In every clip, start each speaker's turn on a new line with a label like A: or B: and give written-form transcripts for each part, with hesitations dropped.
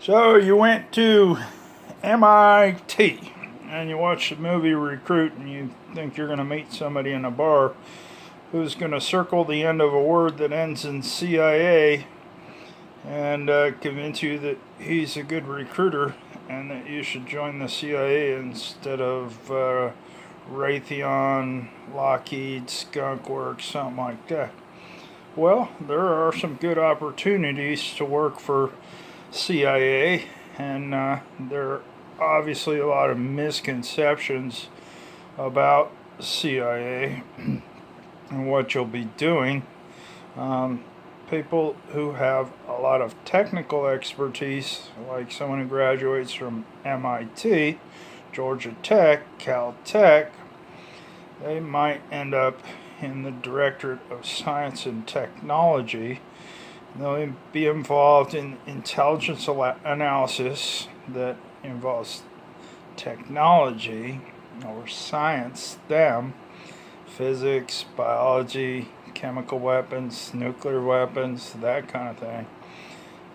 A: So you went to MIT and you watched the movie Recruit and you think you're going to meet somebody in a bar who's going to circle the end of a word that ends in CIA and convince you that he's a good recruiter and that you should join the CIA instead of Raytheon, Lockheed, Skunk Works, something like that. Well, there are some good opportunities to work for CIA, and there are obviously a lot of misconceptions about CIA and what you'll be doing. People who have a lot of technical expertise, like someone who graduates from MIT, Georgia Tech, Caltech, they might end up in the Directorate of Science and Technology. They'll be involved in intelligence analysis that involves technology or science, STEM, physics, biology, chemical weapons, nuclear weapons, that kind of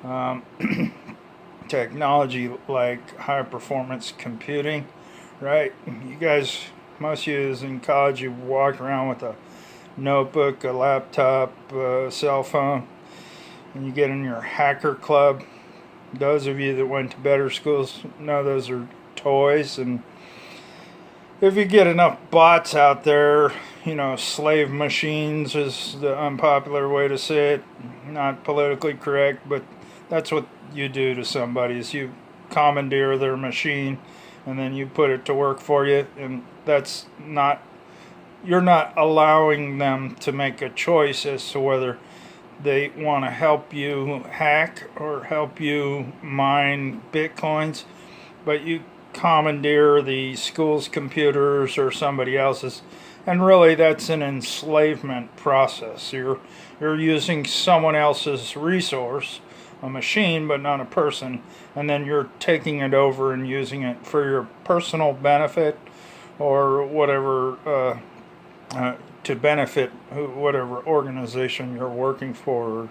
A: thing. Technology like high performance computing, right? You guys, most of you in college, you walk around with a notebook, a laptop, a cell phone, and you get in your hacker club. Those of you that went to better schools know those are toys, and if you get enough bots out there, slave machines is the unpopular way to say it, not politically correct, but that's what you do to somebody, is you commandeer their machine and then you put it to work for you, and you're not allowing them to make a choice as to whether they want to help you hack or help you mine bitcoins, but you commandeer the school's computers or somebody else's, and really that's an enslavement process. You're using someone else's resource, a machine but not a person, and then you're taking it over and using it for your personal benefit or whatever, to benefit whatever organization you're working for, or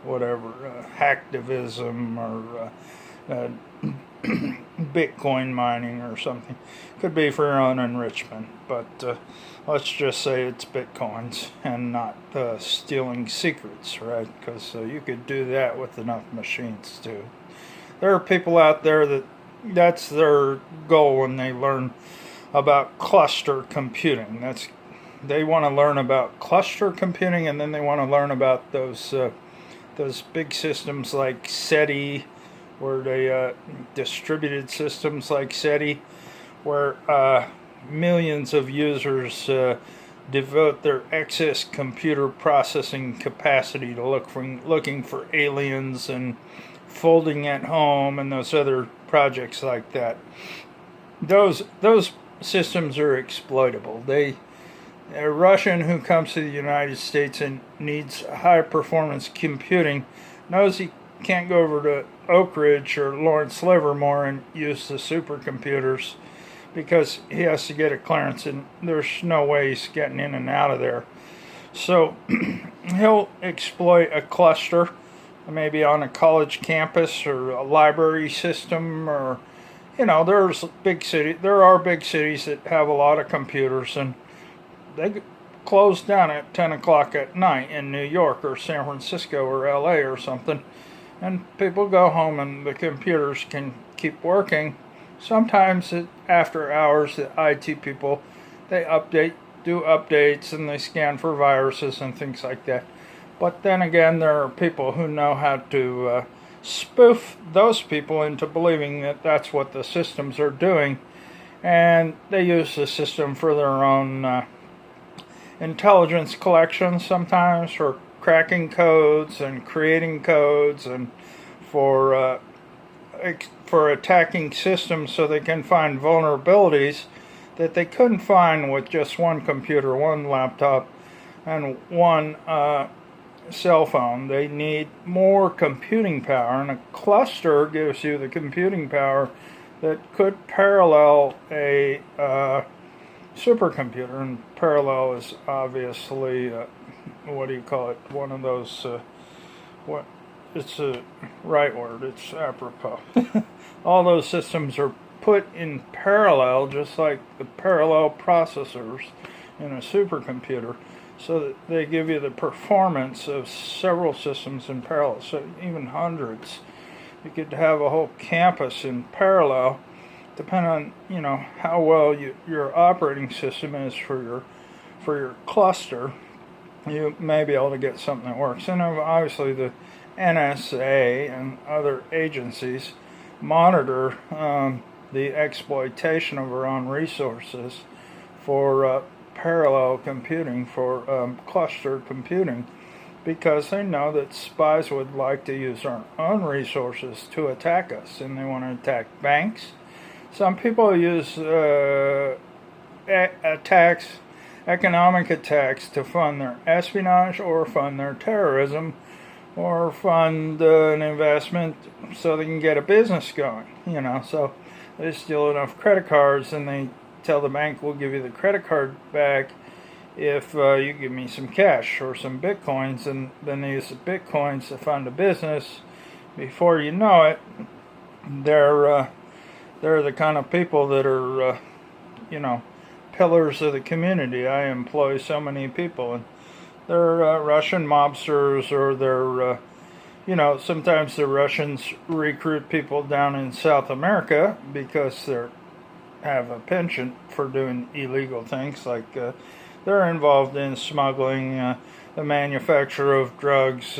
A: whatever, hacktivism or Bitcoin mining or something. Could be for your own enrichment, but let's just say it's Bitcoins and not stealing secrets, right? Because you could do that with enough machines too. There are people out there that's their goal when they learn about cluster computing. They want to learn about cluster computing, and then they want to learn about those big systems like SETI, where they distributed systems like SETI, where millions of users devote their excess computer processing capacity to looking for aliens and folding at home and those other projects like that. Those systems are exploitable. A Russian who comes to the United States and needs high performance computing knows he can't go over to Oak Ridge or Lawrence Livermore and use the supercomputers, because he has to get a clearance and there's no way he's getting in and out of there. So he'll exploit a cluster, maybe on a college campus or a library system, or there are big cities that have a lot of computers, and they close down at 10 o'clock at night in New York or San Francisco or LA or something, and people go home and the computers can keep working. Sometimes after hours, the IT people, they do updates, and they scan for viruses and things like that. But then again, there are people who know how to spoof those people into believing that that's what the systems are doing, and they use the system for their own intelligence collection, sometimes for cracking codes and creating codes, and for attacking systems so they can find vulnerabilities that they couldn't find with just one computer, one laptop, and one cell phone. They need more computing power, and a cluster gives you the computing power that could parallel a supercomputer. And parallel is obviously one of those it's a right word. It's apropos. All those systems are put in parallel, just like the parallel processors in a supercomputer, so that they give you the performance of several systems in parallel, so even hundreds. You could have a whole campus in parallel, depending on how well your operating system is for your cluster. You may be able to get something that works. And obviously the NSA and other agencies monitor the exploitation of our own resources for parallel computing, for cluster computing, because they know that spies would like to use our own resources to attack us, and they want to attack banks. Some people use economic attacks to fund their espionage or fund their terrorism or fund an investment so they can get a business going, so they steal enough credit cards and they tell the bank, we'll give you the credit card back if you give me some cash or some bitcoins, and then they use the bitcoins to fund a business. Before you know it, they're the kind of people that are, pillars of the community. I employ so many people, and they're Russian mobsters, or they're, sometimes the Russians recruit people down in South America because they have a penchant for doing illegal things, like they're involved in smuggling, the manufacture of drugs,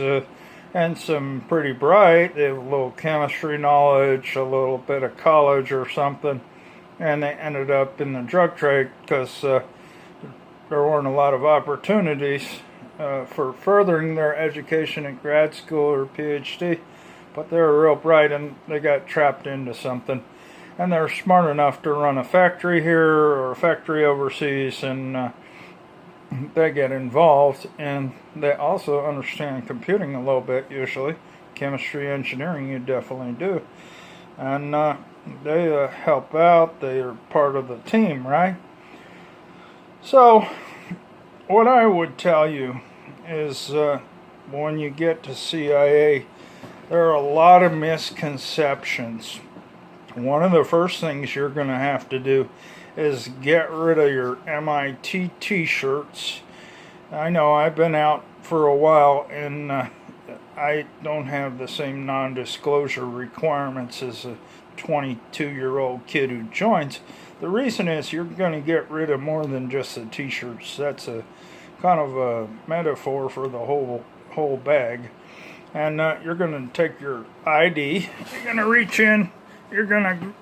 A: and some pretty bright. They have a little chemistry knowledge, a little bit of college or something, and they ended up in the drug trade because there weren't a lot of opportunities for furthering their education at grad school or PhD, but they were real bright and they got trapped into something. And they're smart enough to run a factory here or a factory overseas, and they get involved, and they also understand computing a little bit, usually. Chemistry, engineering, you definitely do. And they help out. They are part of the team, right? So, what I would tell you is when you get to CIA, there are a lot of misconceptions. One of the first things you're going to have to do is get rid of your MIT t-shirts. I know I've been out for a while, and I don't have the same non-disclosure requirements as a 22-year-old kid who joins. The reason is you're going to get rid of more than just the t-shirts. That's a kind of a metaphor for the whole bag. And you're going to take your ID, you're going to reach in, you're going to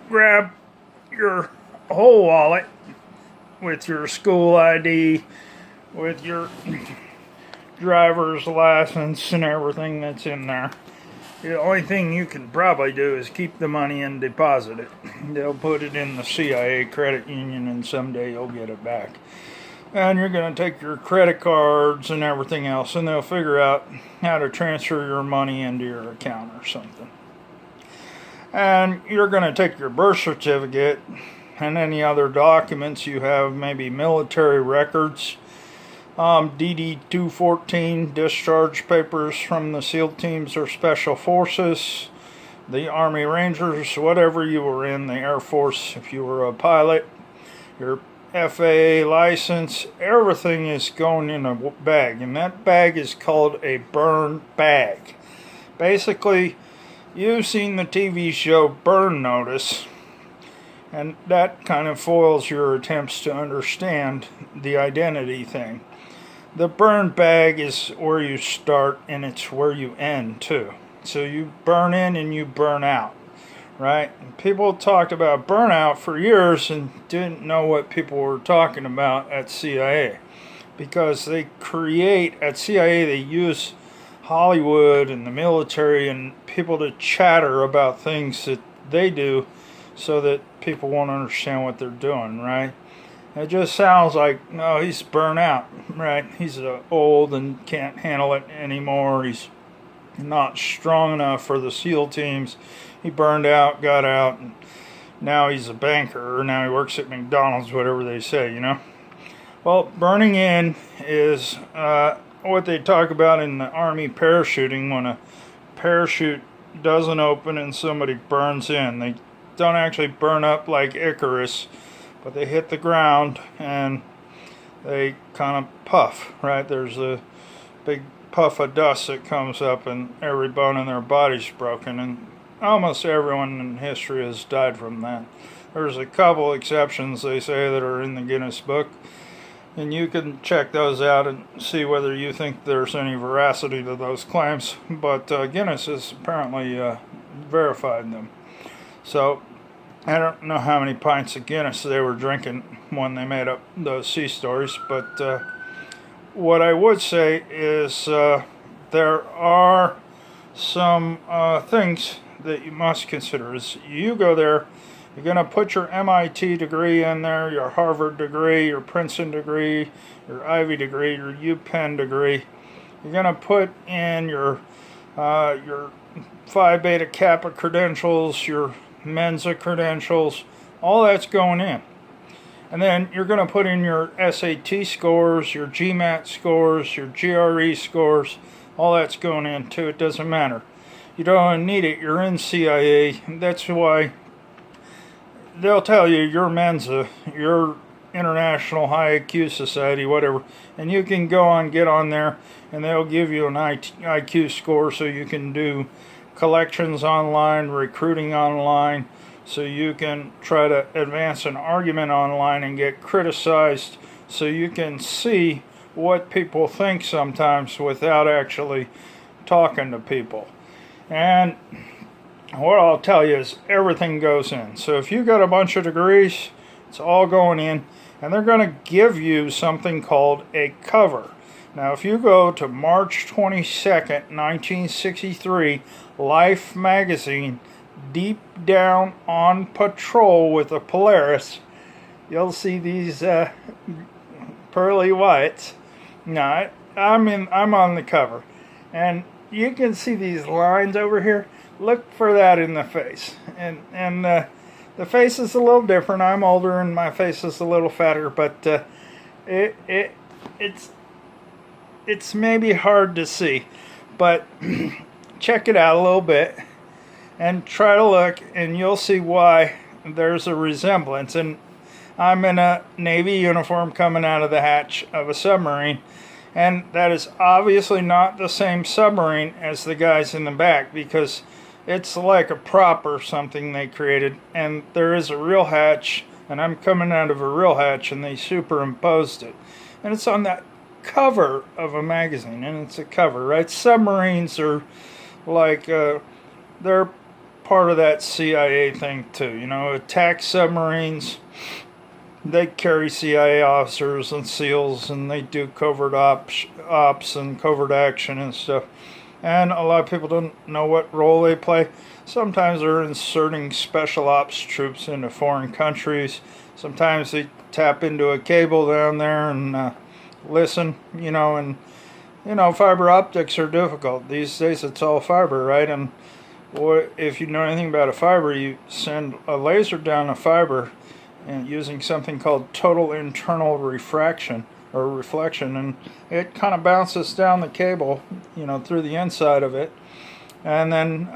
A: grab your whole wallet with your school ID, with your driver's license and everything that's in there. The only thing you can probably do is keep the money and deposit it. They'll put it in the CIA credit union, and someday you'll get it back. And you're going to take your credit cards and everything else, and they'll figure out how to transfer your money into your account or something. And you're going to take your birth certificate and any other documents you have, maybe military records, DD-214 discharge papers from the SEAL teams or Special Forces, the Army Rangers, whatever you were in, the Air Force if you were a pilot, your FAA license, everything is going in a bag, and that bag is called a burn bag. Basically, you've seen the TV show Burn Notice, and that kind of foils your attempts to understand the identity thing. The burn bag is where you start, and it's where you end too. So you burn in and you burn out, right? And people talked about burnout for years and didn't know what people were talking about at CIA, because they create, at CIA they use Hollywood and the military and people to chatter about things that they do so that people won't understand what they're doing, right? It just sounds like, no, he's burnt out, right? He's old and can't handle it anymore. He's not strong enough for the SEAL teams. He burned out, got out, and now he's a banker, or now he works at McDonald's, whatever they say, Well, burning in is what they talk about in the Army parachuting, when a parachute doesn't open and somebody burns in. They don't actually burn up like Icarus, but they hit the ground and they kind of puff, right? There's a big puff of dust that comes up and every bone in their body's broken, and almost everyone in history has died from that. There's a couple exceptions, they say, that are in the Guinness Book, and you can check those out and see whether you think there's any veracity to those claims. But Guinness has apparently verified them. So I don't know how many pints of Guinness they were drinking when they made up those sea stories, but what I would say is there are some things that you must consider. As you go there, you're going to put your MIT degree in there, your Harvard degree, your Princeton degree, your Ivy degree, your UPenn degree. You're going to put in your Phi Beta Kappa credentials, your Mensa credentials, all that's going in. And then you're going to put in your SAT scores, your GMAT scores, your GRE scores, all that's going in too. It doesn't matter. You don't need it. You're in CIA. That's why they'll tell you you're Mensa, you're International High IQ Society, whatever, and you can get on there and they'll give you an IQ score so you can do collections online, recruiting online, so you can try to advance an argument online and get criticized, so you can see what people think sometimes without actually talking to people. And what I'll tell you is everything goes in. So if you got a bunch of degrees, it's all going in, and they're going to give you something called a cover. Now, if you go to March 22nd, 1963, Life magazine, deep down on patrol with a Polaris, you'll see these pearly whites. Now, I'm on the cover, and you can see these lines over here. Look for that in the face, and the face is a little different. I'm older and my face is a little fatter, but it's maybe hard to see, but check it out a little bit and try to look, and you'll see why there's a resemblance. And I'm in a Navy uniform coming out of the hatch of a submarine, and that is obviously not the same submarine as the guys in the back, because it's like a prop or something they created, and there is a real hatch, and I'm coming out of a real hatch, and they superimposed it. And it's on that cover of a magazine, and it's a cover, right? Submarines are like, they're part of that CIA thing too, you know, attack submarines. They carry CIA officers and SEALs, and they do covert ops and covert action and stuff. And a lot of people don't know what role they play. Sometimes they're inserting special ops troops into foreign countries. Sometimes they tap into a cable down there and listen, and fiber optics are difficult. These days it's all fiber, right? And if you know anything about a fiber, you send a laser down a fiber and using something called total internal refraction or reflection, and it kind of bounces down the cable, through the inside of it. And then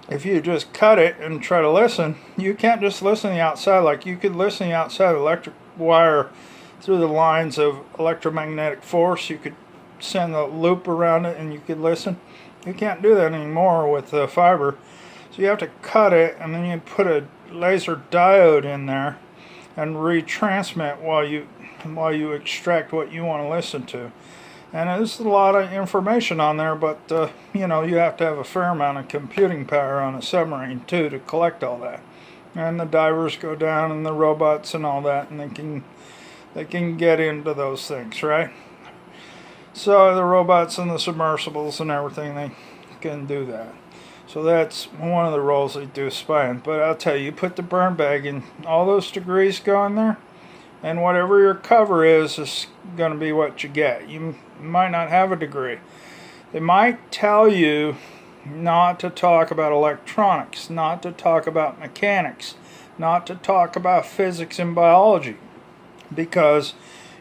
A: if you just cut it and try to listen, you can't just listen the outside. Like you could listen the outside electric wire through the lines of electromagnetic force. You could send a loop around it and you could listen. You can't do that anymore with the fiber. So you have to cut it, and then you put a laser diode in there and retransmit while you extract what you want to listen to. And there's a lot of information on there, but you have to have a fair amount of computing power on a submarine too to collect all that. And the divers go down, and the robots and all that, and they can get into those things, right? So the robots and the submersibles and everything, they can do that. So that's one of the roles they do spying. But I'll tell you put the burn bag in, all those degrees go in there, and whatever your cover is going to be what you get. You might not have a degree. They might tell you not to talk about electronics, not to talk about mechanics, not to talk about physics and biology, because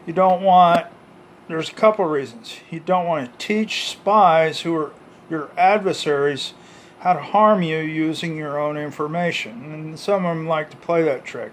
A: you don't want there's a couple of reasons. You don't want to teach spies who are your adversaries how to harm you using your own information. And some of them like to play that trick.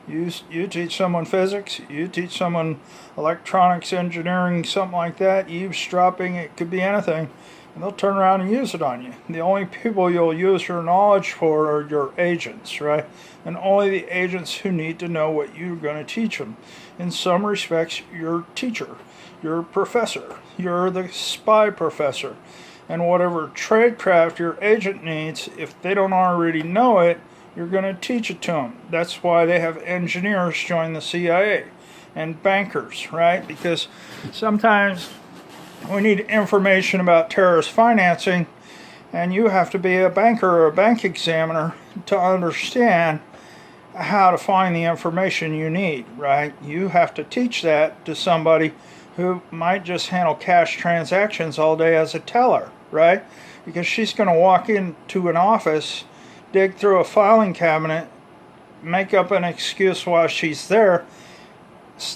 A: You teach someone physics, you teach someone electronics engineering, something like that, eavesdropping, it could be anything, and they'll turn around and use it on you. The only people you'll use your knowledge for are your agents, right? And only the agents who need to know what you're going to teach them. In some respects, you're teacher, you're professor, you're the spy professor. And whatever tradecraft your agent needs, if they don't already know it, you're going to teach it to them. That's why they have engineers join the CIA and bankers, right? Because sometimes we need information about terrorist financing, and you have to be a banker or a bank examiner to understand how to find the information you need, right? You have to teach that to somebody who might just handle cash transactions all day as a teller, right? Because she's going to walk into an office, dig through a filing cabinet, make up an excuse while she's there,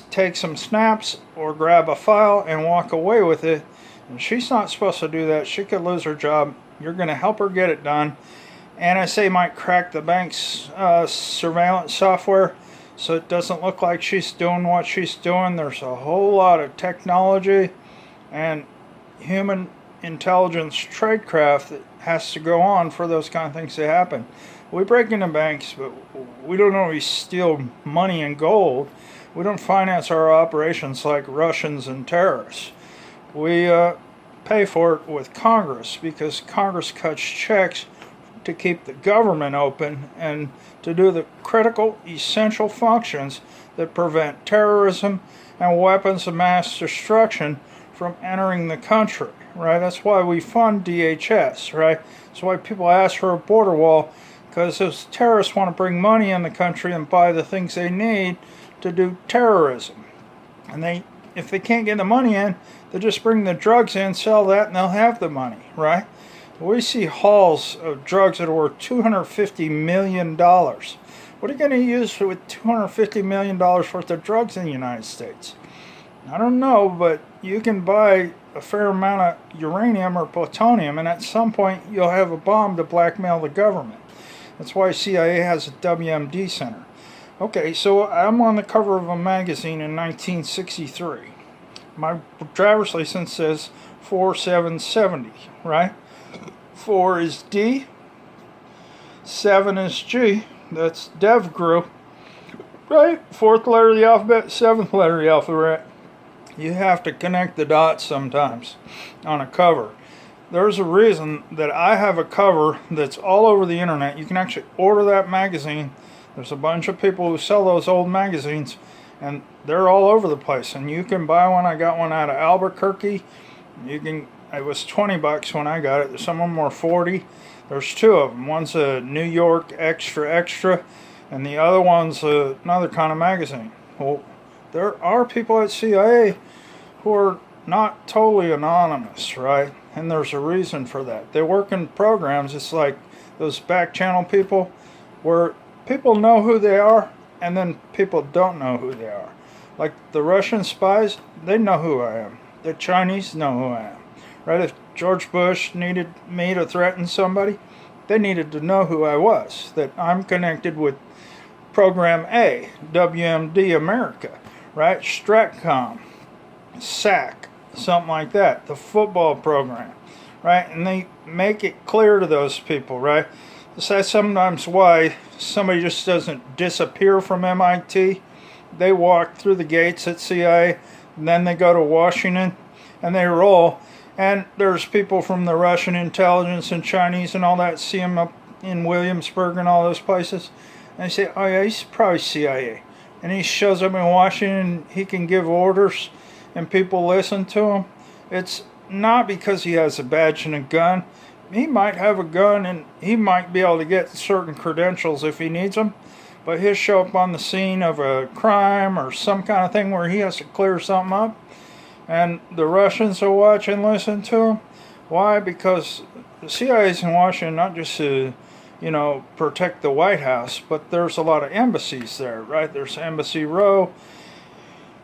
A: take some snaps or grab a file and walk away with it. And she's not supposed to do that. She could lose her job. You're going to help her get it done. NSA might crack the bank's surveillance software so it doesn't look like she's doing what she's doing. There's a whole lot of technology and human intelligence tradecraft that has to go on for those kind of things to happen. We break into banks, but we don't always steal money and gold. We don't finance our operations like Russians and terrorists. We pay for it with Congress because Congress cuts checks to keep the government open and to do the critical, essential functions that prevent terrorism and weapons of mass destruction from entering the country, right? That's why we fund DHS, right? That's why people ask for a border wall, because those terrorists want to bring money in the country and buy the things they need to do terrorism. And if they can't get the money in, they just bring the drugs in, sell that, and they'll have the money, right? We see hauls of drugs that are worth $250 million. What are you going to use with $250 million worth of drugs in the United States? I don't know, but you can buy a fair amount of uranium or plutonium, and at some point you'll have a bomb to blackmail the government. That's why CIA has a WMD center. Okay, so I'm on the cover of a magazine in 1963. My driver's license says 4770, right? 4 is D, 7 is G. That's Dev Group, right? 4th letter of the alphabet, 7th letter of the alphabet. You have to connect the dots sometimes on a cover. There's a reason that I have a cover that's all over the internet. You can actually order that magazine. There's a bunch of people who sell those old magazines, and they're all over the place. And you can buy one. I got one out of Albuquerque. It was $20 when I got it. There's some of them were $40. There's 2 of them. One's a New York Extra, and the other one's another kind of magazine. Well, there are people at CIA who are not totally anonymous, right? And there's a reason for that. They work in programs. It's like those back channel people where people know who they are and then people don't know who they are. Like the Russian spies, they know who I am. The Chinese know who I am. Right? If George Bush needed me to threaten somebody, they needed to know who I was. That I'm connected with Program A, WMD America, right? Stratcom, SAC, something like that. The football program, right? And they make it clear to those people, right? That's sometimes why somebody just doesn't disappear from MIT. They walk through the gates at CIA, and then they go to Washington, and they roll. And there's people from the Russian intelligence and Chinese and all that see him up in Williamsburg and all those places. And they say, oh yeah, he's probably CIA. And he shows up in Washington, he can give orders, and people listen to him. It's not because he has a badge and a gun. He might have a gun and he might be able to get certain credentials if he needs them. But he'll show up on the scene of a crime or some kind of thing where he has to clear something up. And the Russians will watch and listen to him. Why? Because the CIA is in Washington not just to, protect the White House, but there's a lot of embassies there, right? There's Embassy Row,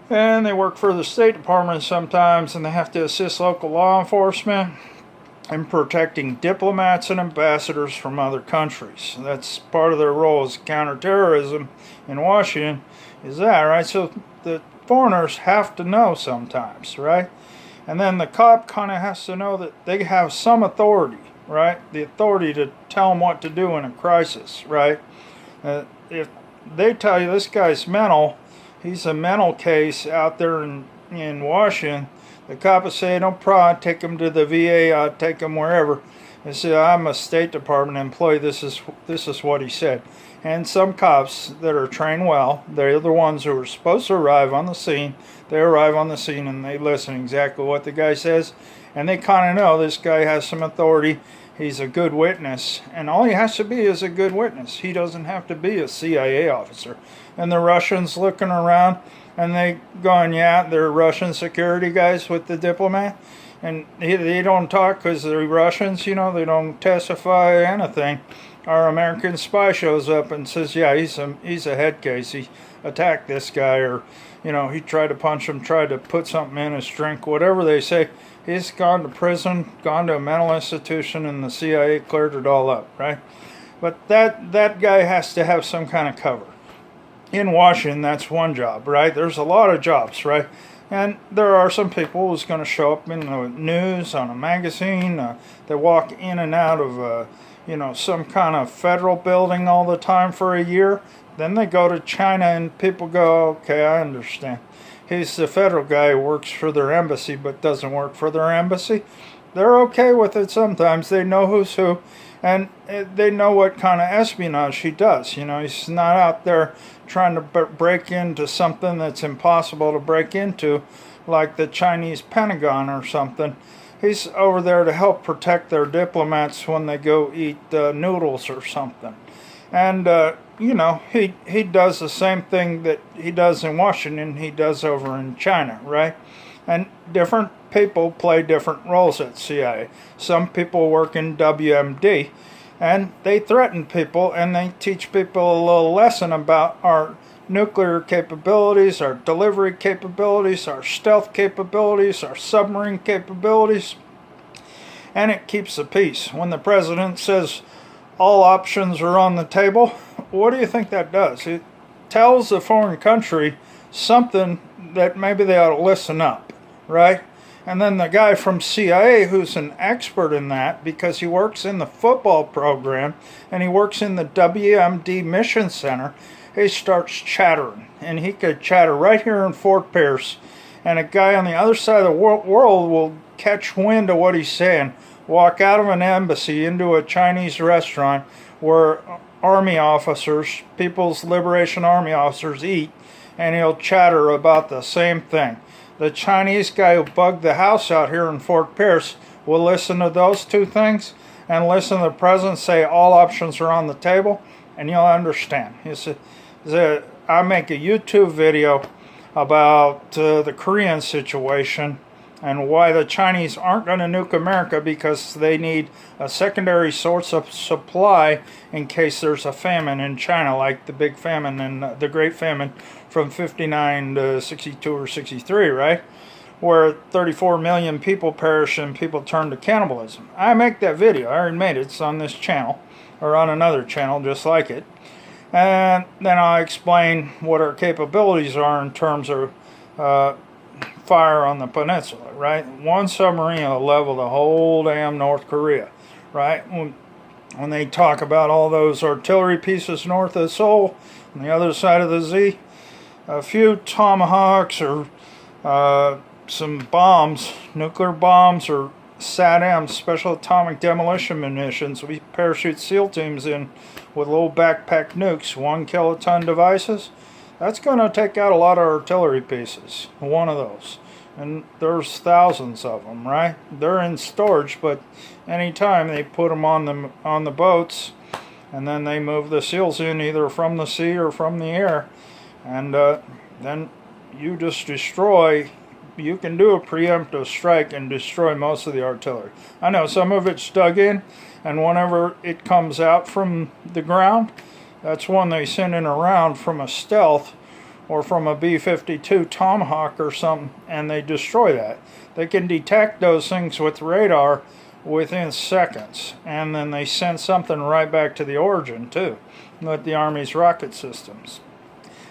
A: And they work for the State Department sometimes, and they have to assist local law enforcement in protecting diplomats and ambassadors from other countries. That's part of their role as counterterrorism in Washington, is that, right? So the foreigners have to know sometimes, right? And then the cop kind of has to know that they have some authority, right? The authority to tell them what to do in a crisis, right? If they tell you this guy's mental, he's a mental case out there in Washington, the cop will say, no problem, take him to the VA, I'll take him wherever. They say, I'm a State Department employee, this is what he said. And some cops that are trained well, they're the ones who are supposed to arrive on the scene. They arrive on the scene and they listen exactly what the guy says. And they kind of know this guy has some authority. He's a good witness. And all he has to be is a good witness. He doesn't have to be a CIA officer. And the Russians looking around and they going, yeah, they're Russian security guys with the diplomat. And they don't talk because they're Russians, you know, they don't testify anything. Our American spy shows up and says, yeah, he's a head case. He attacked this guy, or, you know, he tried to punch him, tried to put something in his drink, whatever they say. He's gone to prison, gone to a mental institution, and the CIA cleared it all up, right? But that guy has to have some kind of cover. In Washington, that's one job, right? There's a lot of jobs, right? And there are some people who's going to show up in the news, on a magazine, they walk in and out of some kind of federal building all the time for a year. Then they go to China and people go, okay, I understand. He's the federal guy who works for their embassy but doesn't work for their embassy. They're okay with it sometimes. They know who's who, and they know what kind of espionage he does. You know, he's not out there trying to break into something that's impossible to break into, like the Chinese Pentagon or something. He's over there to help protect their diplomats when they go eat noodles or something. And, he does the same thing that he does in Washington, he does over in China, right? And different people play different roles at CIA. Some people work in WMD, and they threaten people, and they teach people a little lesson about our nuclear capabilities, our delivery capabilities, our stealth capabilities, our submarine capabilities, and it keeps the peace. When the president says all options are on the table, what do you think that does? It tells the foreign country something that maybe they ought to listen up, right? And then the guy from CIA, who's an expert in that because he works in the football program and he works in the WMD Mission Center, he starts chattering. And he could chatter right here in Fort Pierce. And a guy on the other side of the world will catch wind of what he's saying, walk out of an embassy into a Chinese restaurant where army officers, People's Liberation Army officers eat, and he'll chatter about the same thing. The Chinese guy who bugged the house out here in Fort Pierce will listen to those two things and listen to the president say all options are on the table, and you'll understand. I make a YouTube video about the Korean situation and why the Chinese aren't going to nuke America, because they need a secondary source of supply in case there's a famine in China, like the big famine and the Great Famine from 59 to 62 or 63, right? Where 34 million people perished and people turned to cannibalism. I make that video. I already made it. It's on this channel, or on another channel just like it. And then I explain what our capabilities are in terms of fire on the peninsula, right? One submarine will level the whole damn North Korea, right? When they talk about all those artillery pieces north of Seoul, on the other side of the Z, a few Tomahawks or some bombs, nuclear bombs, or SATM, special atomic demolition munitions, we parachute SEAL teams in with little backpack nukes, 1 kiloton devices. That's going to take out a lot of artillery pieces, one of those. And there's thousands of them, right? They're in storage, but anytime they put them on the boats, and then they move the SEALs in either from the sea or from the air, and then you just destroy. You can do a preemptive strike and destroy most of the artillery. I know some of it's dug in, and whenever it comes out from the ground, that's one they send in around from a stealth or from a B-52 Tomahawk or something, and they destroy that. They can detect those things with radar within seconds, and then they send something right back to the origin too, with the Army's rocket systems.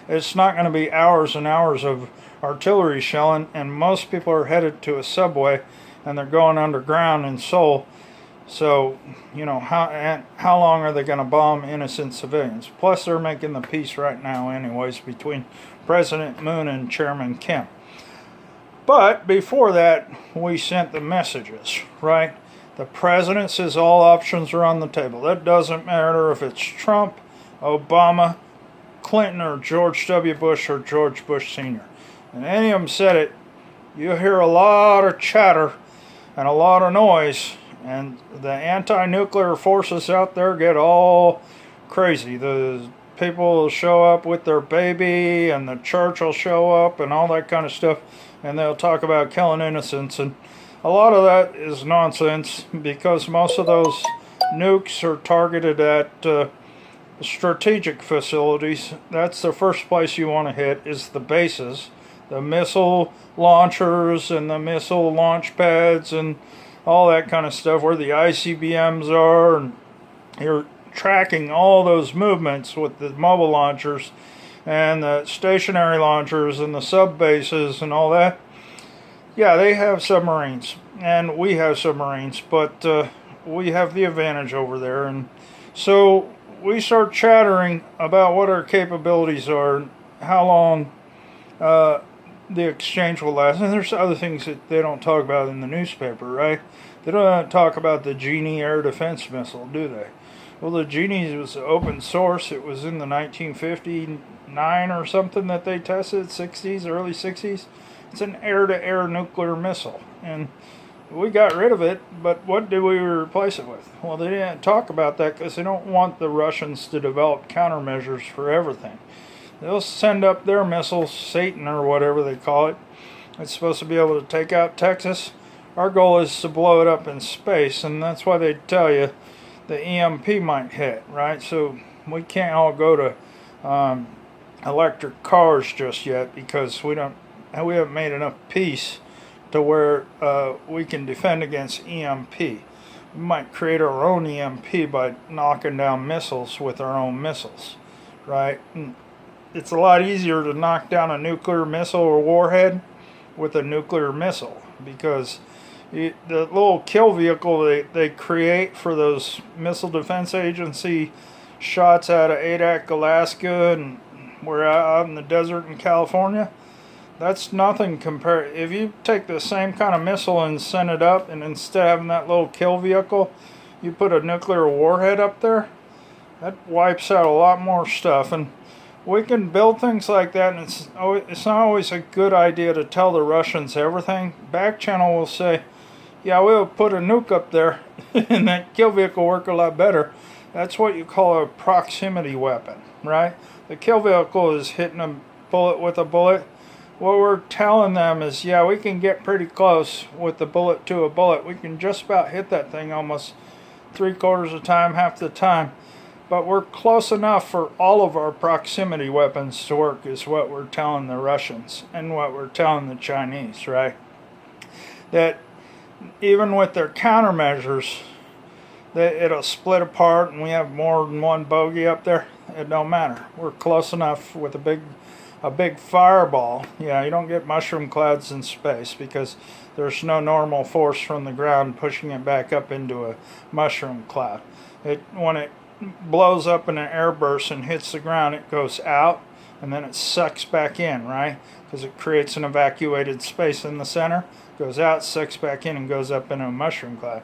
A: It's not going to be hours and hours of artillery shelling, and most people are headed to a subway, and they're going underground in Seoul. So, how long are they going to bomb innocent civilians? Plus, they're making the peace right now anyways between President Moon and Chairman Kim. But before that, we sent the messages, right? The president says all options are on the table. That doesn't matter if it's Trump, Obama, Clinton, or George W. Bush or George Bush Sr. And any of them said it, you hear a lot of chatter and a lot of noise, and the anti-nuclear forces out there get all crazy. The people will show up with their baby, and the church will show up, and all that kind of stuff, and they'll talk about killing innocents, and a lot of that is nonsense, because most of those nukes are targeted at strategic facilities. That's the first place you want to hit, is the bases, the missile launchers and the missile launch pads and all that kind of stuff, where the ICBMs are, and you're tracking all those movements with the mobile launchers and the stationary launchers and the sub bases and all that. Yeah, they have submarines, and we have submarines, but we have the advantage over there. And so we start chattering about what our capabilities are, and how long the exchange will last. And there's other things that they don't talk about in the newspaper, right? They don't talk about the Genie air defense missile, do they? Well, the Genie was open source. It was in the 1959 or something that they tested, 60s, early 60s. It's an air-to-air nuclear missile, and we got rid of it, but what did we replace it with? Well, they didn't talk about that because they don't want the Russians to develop countermeasures for everything. They'll send up their missiles, Satan or whatever they call it. It's supposed to be able to take out Texas. Our goal is to blow it up in space, and that's why they tell you the EMP might hit, right? So we can't all go to electric cars just yet, because we haven't made enough peace to where we can defend against EMP. We might create our own EMP by knocking down missiles with our own missiles, right? And it's a lot easier to knock down a nuclear missile or warhead with a nuclear missile, because the little kill vehicle they create for those Missile Defense Agency shots out of Adak, Alaska, and we're out in the desert in California, that's nothing compared. If you take the same kind of missile and send it up, and instead of having that little kill vehicle, you put a nuclear warhead up there, that wipes out a lot more stuff. And we can build things like that, and it's not always a good idea to tell the Russians everything. Back channel will say, yeah, we'll put a nuke up there, and that kill vehicle will work a lot better. That's what you call a proximity weapon, right? The kill vehicle is hitting a bullet with a bullet. What we're telling them is, yeah, we can get pretty close with the bullet to a bullet. We can just about hit that thing almost 3/4 of the time, half the time. But we're close enough for all of our proximity weapons to work, is what we're telling the Russians and what we're telling the Chinese, right? That even with their countermeasures, that it'll split apart and we have more than one bogey up there. It don't matter. We're close enough with a big fireball. Yeah, you don't get mushroom clouds in space because there's no normal force from the ground pushing it back up into a mushroom cloud. When it blows up in an airburst and hits the ground, it goes out and then it sucks back in, right? Because it creates an evacuated space in the center, goes out, sucks back in, and goes up into a mushroom cloud.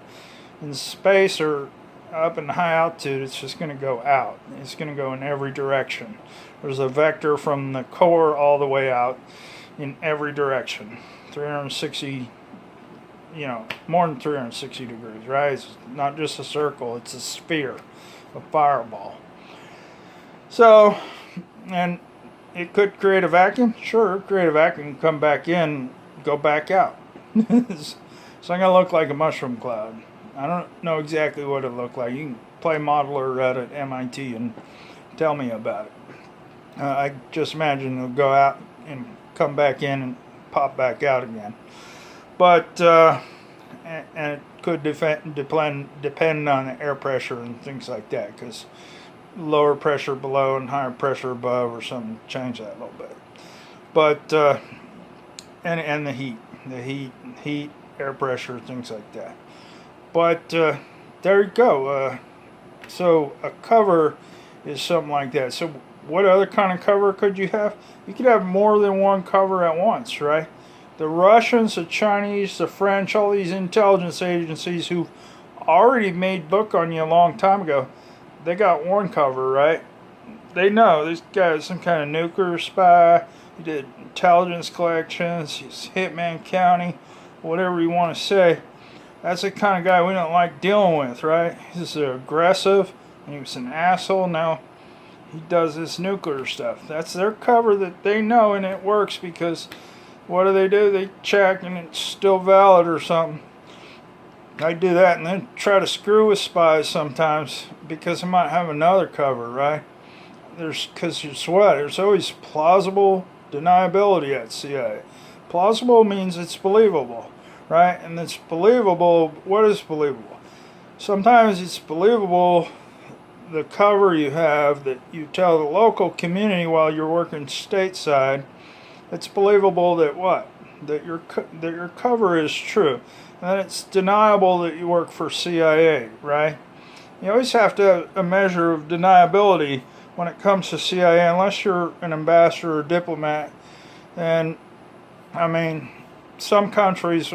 A: In space or up in high altitude, it's just going to go out. It's going to go in every direction. There's a vector from the core all the way out in every direction. 360, more than 360 degrees, right? It's not just a circle, it's a sphere, a fireball. So, and it could create a vacuum. Sure, create a vacuum, come back in, go back out. It's not going to look like a mushroom cloud. I don't know exactly what it looked like. You can play modeler at MIT and tell me about it. I just imagine he'll go out and come back in and pop back out again. But and it could depend on the air pressure and things like that, because lower pressure below and higher pressure above or something change that a little bit. But and the heat, air pressure, things like that. But there you go. So a cover is something like that. So what other kind of cover could you have? You could have more than one cover at once, right? The Russians, the Chinese, the French, all these intelligence agencies who already made book on you a long time ago, they got one cover, right? They know this guy is some kind of nuclear spy. He did intelligence collections. He's Hitman County, whatever you want to say. That's the kind of guy we don't like dealing with, right? He's aggressive, and he was an asshole. Now he does this nuclear stuff. That's their cover that they know, and it works because what do? They check, and it's still valid or something. I do that and then try to screw with spies sometimes because I might have another cover, right? Because it's what? There's always plausible deniability at CIA. Plausible means it's believable, right? And it's believable. What is believable? Sometimes it's believable the cover you have that you tell the local community while you're working stateside. It's believable that what? That your cover is true. And then it's deniable that you work for CIA, right? You always have to have a measure of deniability when it comes to CIA, unless you're an ambassador or diplomat. And, I mean, some countries,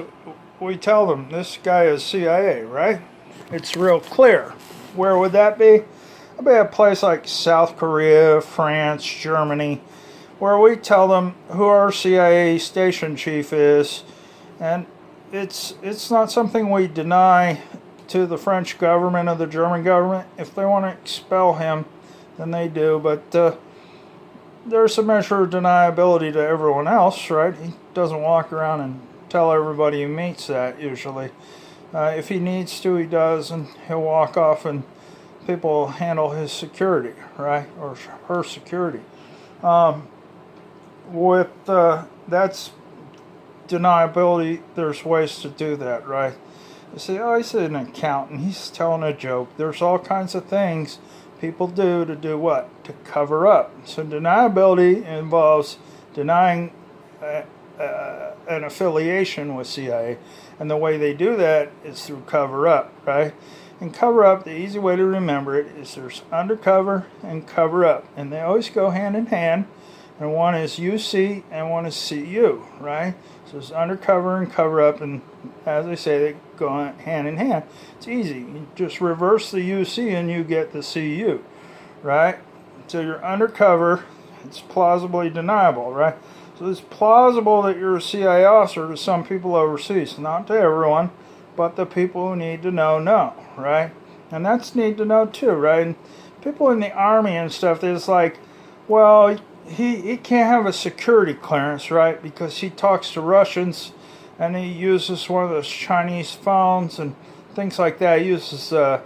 A: we tell them, this guy is CIA, right? It's real clear. Where would that be? It'd be a place like South Korea, France, Germany, where we tell them who our CIA station chief is, and it's not something we deny to the French government or the German government. If they want to expel him, then they do, but there's a measure of deniability to everyone else, right? He doesn't walk around and tell everybody he meets that, usually. If he needs to, he does, and he'll walk off and people handle his security, right? Or her security. That's deniability. There's ways to do that, right? You say, oh, he's an accountant, he's telling a joke. There's all kinds of things people do to do what? To cover up. So deniability involves denying an affiliation with CIA, and the way they do that is through cover up, right? And cover up, the easy way to remember it is there's undercover and cover up, and they always go hand in hand. And one is UC and one is CU, right? So it's undercover and cover up, and as I say, they go hand in hand. It's easy. You just reverse the UC and you get the CU, right? So you're undercover, it's plausibly deniable, right? So it's plausible that you're a CIA officer to some people overseas, not to everyone, but the people who need to know, right? And that's need to know too, right? And people in the army and stuff, they're just like, well, he can't have a security clearance, right? Because he talks to Russians and he uses one of those Chinese phones and things like that. He uses a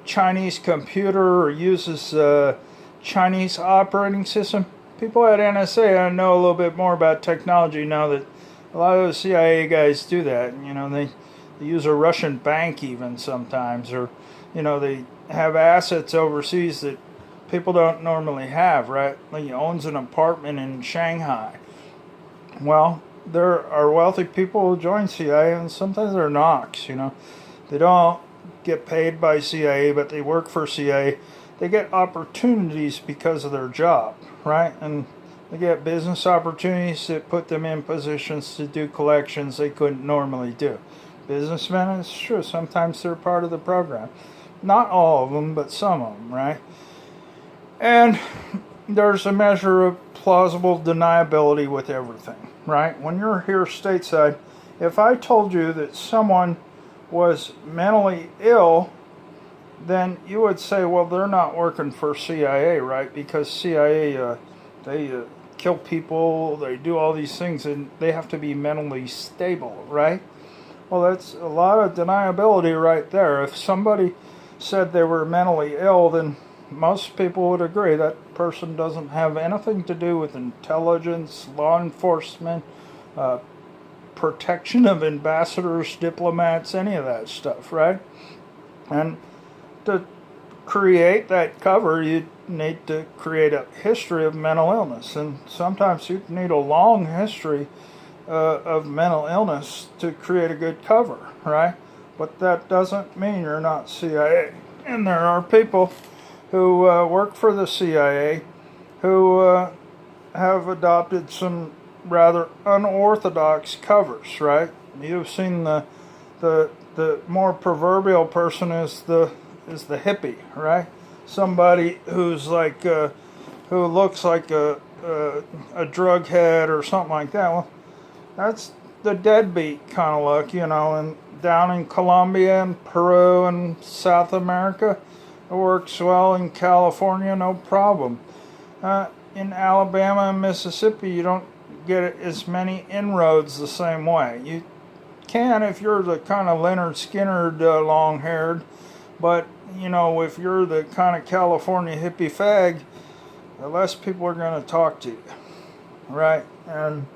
A: Chinese computer or uses a Chinese operating system. People at NSA know a little bit more about technology now that a lot of those CIA guys do that. You know, they use a Russian bank even sometimes, or, you know, they have assets overseas that people don't normally have, right? Like he owns an apartment in Shanghai. Well, there are wealthy people who join CIA, and sometimes they're knocks, you know. They don't get paid by CIA, but they work for CIA. They get opportunities because of their job, right? And they get business opportunities that put them in positions to do collections they couldn't normally do. Businessmen, it's true, sometimes they're part of the program. Not all of them, but some of them, right? And there's a measure of plausible deniability with everything, right? When you're here stateside, if I told you that someone was mentally ill, then you would say, well, they're not working for CIA, right? Because CIA, they kill people, they do all these things, and they have to be mentally stable, right? Well, that's a lot of deniability right there. If somebody said they were mentally ill, then most people would agree that person doesn't have anything to do with intelligence, law enforcement, uh, protection of ambassadors, diplomats, any of that stuff, right? And to create that cover, you need to create a history of mental illness. And sometimes you need a long history of mental illness to create a good cover, right? But that doesn't mean you're not CIA. And there are people who work for the CIA who have adopted some rather unorthodox covers, right? You've seen the more proverbial person is the hippie, right? Somebody who's like who looks like a drug head or something like that. Well, that's the deadbeat kind of look, and down in Colombia and Peru and South America, it works well. In California, no problem. In Alabama and Mississippi, you don't get as many inroads the same way. You can if you're the kind of Leonard Skinner long-haired, but if you're the kind of California hippie fag, the less people are going to talk to you, right? And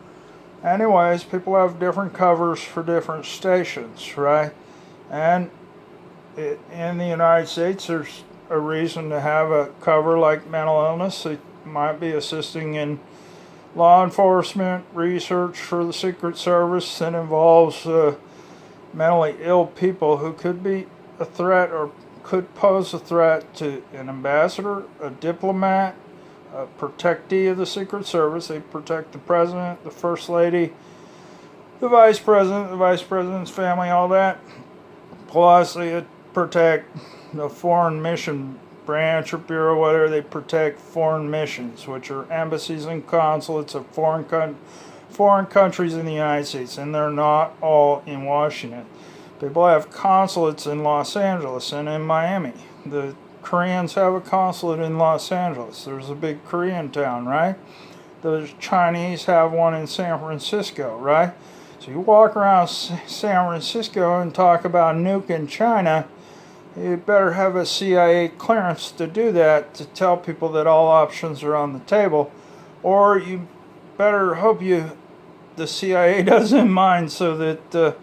A: anyways, people have different covers for different stations, right? And in the United States, there's a reason to have a cover like mental illness. It might be assisting in law enforcement research for the Secret Service that involves mentally ill people who could be a threat or could pose a threat to an ambassador, a diplomat, a protectee of the Secret Service. They protect the president, the first lady, the vice president's family, all that. Plus, they protect the foreign mission branch or bureau, whatever. They protect foreign missions, which are embassies and consulates of foreign countries in the United States, and they're not all in Washington. People have consulates in Los Angeles and in Miami. The Koreans have a consulate in Los Angeles. There's a big Korean town, right? The Chinese have one in San Francisco, right? So you walk around San Francisco and talk about nuking China, you better have a CIA clearance to do that, to tell people that all options are on the table, or you better hope the CIA doesn't mind so that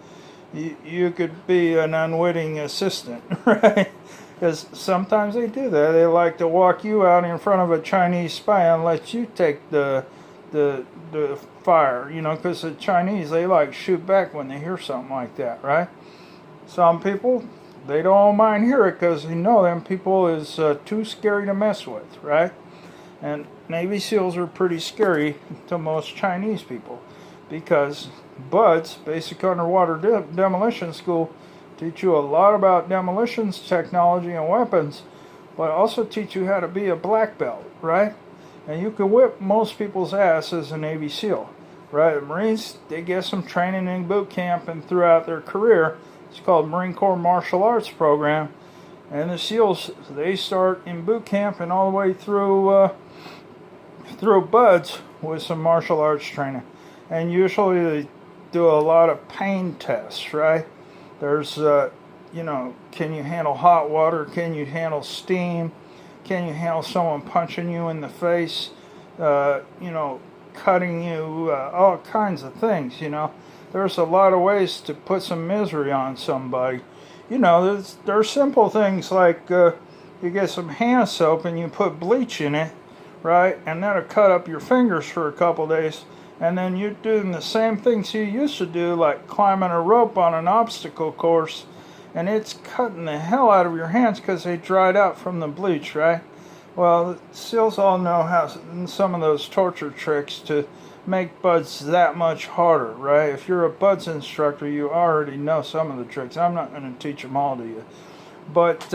A: you could be an unwitting assistant, right? Because sometimes they do that. They like to walk you out in front of a Chinese spy and let you take the fire, because the Chinese, they like shoot back when they hear something like that, right? Some people, they don't mind hear it because them people is too scary to mess with, right? And Navy SEALs are pretty scary to most Chinese people because BUDS, Basic Underwater Demolition School, teach you a lot about demolitions technology and weapons, but also teach you how to be a black belt, right? And you can whip most people's ass as a Navy SEAL, right? The Marines, they get some training in boot camp and throughout their career. It's called Marine Corps Martial Arts Program. And the SEALs, they start in boot camp and all the way through BUDS with some martial arts training. And usually they do a lot of pain tests, right? There's, can you handle hot water? Can you handle steam? Can you handle someone punching you in the face? Cutting you, all kinds of things, There's a lot of ways to put some misery on somebody. There's simple things like you get some hand soap and you put bleach in it, right? And that'll cut up your fingers for a couple days. And then you're doing the same things you used to do, like climbing a rope on an obstacle course, and it's cutting the hell out of your hands because they dried out from the bleach, right? Well, the SEALs all know how some of those torture tricks to make BUDS that much harder, right? If you're a BUDS instructor, you already know some of the tricks. I'm not going to teach them all to you. But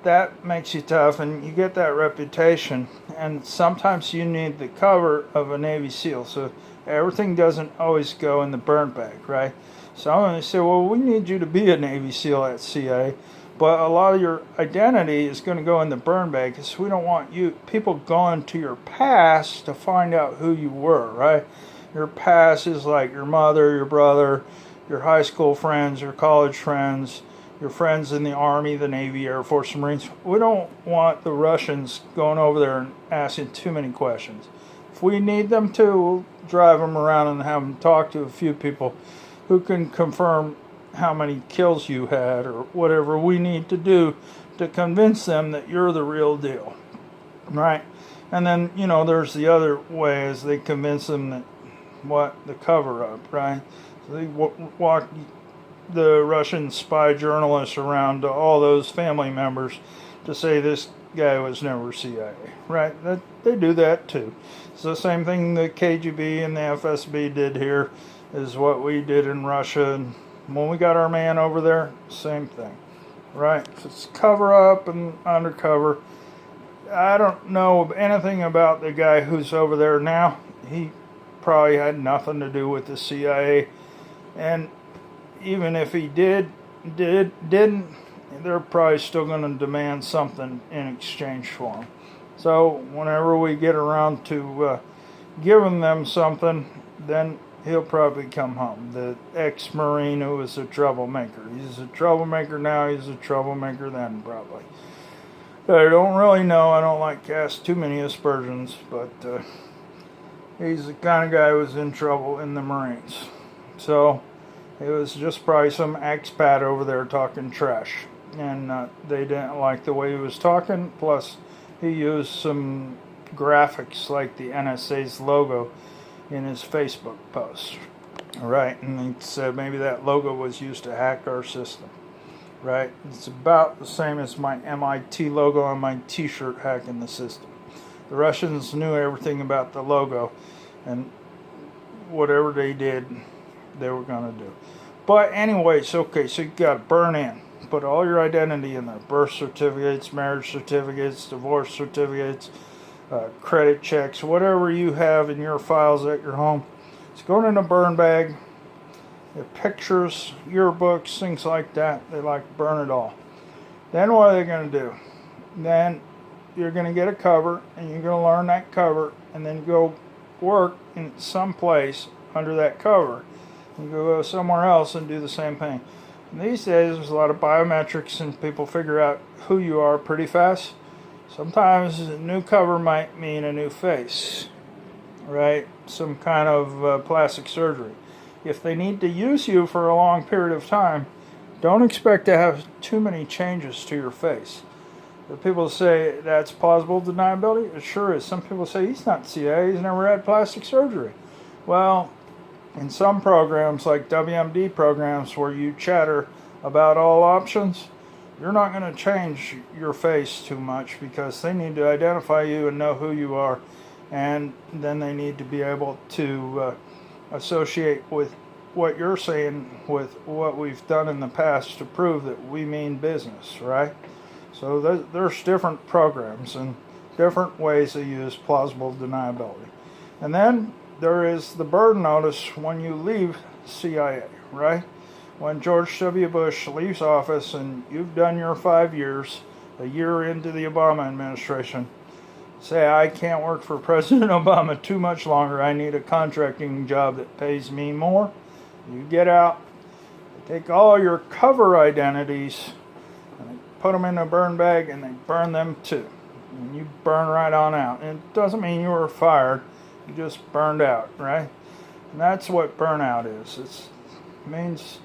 A: that makes you tough, and you get that reputation. And sometimes you need the cover of a Navy SEAL, so everything doesn't always go in the burn bag, right? So I'm going to say, well, we need you to be a Navy SEAL at CIA, but a lot of your identity is going to go in the burn bag because we don't want people going to your past to find out who you were, right? Your past is like your mother, your brother, your high school friends, your college friends, your friends in the Army, the Navy, Air Force, and Marines. We don't want the Russians going over there and asking too many questions. If we need them to, we'll drive them around and have them talk to a few people who can confirm how many kills you had or whatever we need to do to convince them that you're the real deal, right? And then, there's the other way, is they convince them that the cover-up, right? So they walk the Russian spy journalists around to all those family members to say this guy was never CIA, right? They do that too. It's the same thing the KGB and the FSB did here is what we did in Russia. And when we got our man over there, same thing, right? So it's cover up and undercover. I don't know anything about the guy who's over there now. He probably had nothing to do with the CIA, and even if he didn't, they're probably still going to demand something in exchange for him. So whenever we get around to giving them something, then he'll probably come home. The ex-Marine who was a troublemaker. He's a troublemaker now, he's a troublemaker then, probably. I don't really know. I don't like to cast too many aspersions, but he's the kind of guy who was in trouble in the Marines. So it was just probably some expat over there talking trash. And they didn't like the way he was talking. Plus, he used some graphics like the NSA's logo in his Facebook post. Right, and he said maybe that logo was used to hack our system. Right, it's about the same as my MIT logo on my t-shirt hacking the system. The Russians knew everything about the logo, and whatever they did, they were going to do. But anyways, okay, so you got to burn in. Put all your identity in there. Birth certificates, marriage certificates, divorce certificates, credit checks, whatever you have in your files at your home. It's going in a burn bag. The pictures, yearbooks, things like that. They like to burn it all. Then what are they going to do? Then you're going to get a cover, and you're going to learn that cover, and then go work in some place under that cover. You go somewhere else and do the same thing. And these days, there's a lot of biometrics, and people figure out who you are pretty fast. Sometimes a new cover might mean a new face, right? Some kind of plastic surgery. If they need to use you for a long period of time, don't expect to have too many changes to your face. The people say that's plausible deniability. It sure is. Some people say he's not CIA, he's never had plastic surgery. Well, in some programs like WMD programs where you chatter about all options, you're not going to change your face too much because they need to identify you and know who you are, and then they need to be able to associate with what you're saying with what we've done in the past to prove that we mean business, right? So there's different programs and different ways to use plausible deniability. And then there is the burn notice when you leave CIA, right? When George W. Bush leaves office and you've done your 5 years, a year into the Obama administration, say, I can't work for President Obama too much longer, I need a contracting job that pays me more. You get out, they take all your cover identities, and they put them in a burn bag, and they burn them too. And you burn right on out. And it doesn't mean you were fired, you just burned out, right? And that's what burnout is. It means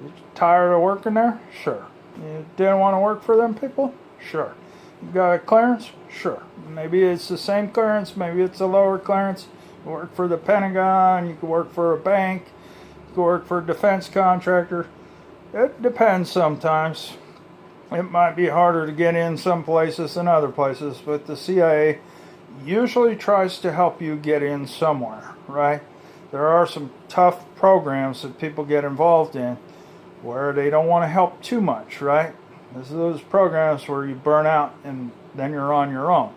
A: you're tired of working there? Sure. You didn't want to work for them people? Sure. You got a clearance? Sure. Maybe it's the same clearance, maybe it's a lower clearance. You work for the Pentagon, you can work for a bank, you can work for a defense contractor. It depends sometimes. It might be harder to get in some places than other places, but the CIA usually tries to help you get in somewhere, right? There are some tough programs that people get involved in where they don't want to help too much, right? This are those programs where you burn out and then you're on your own.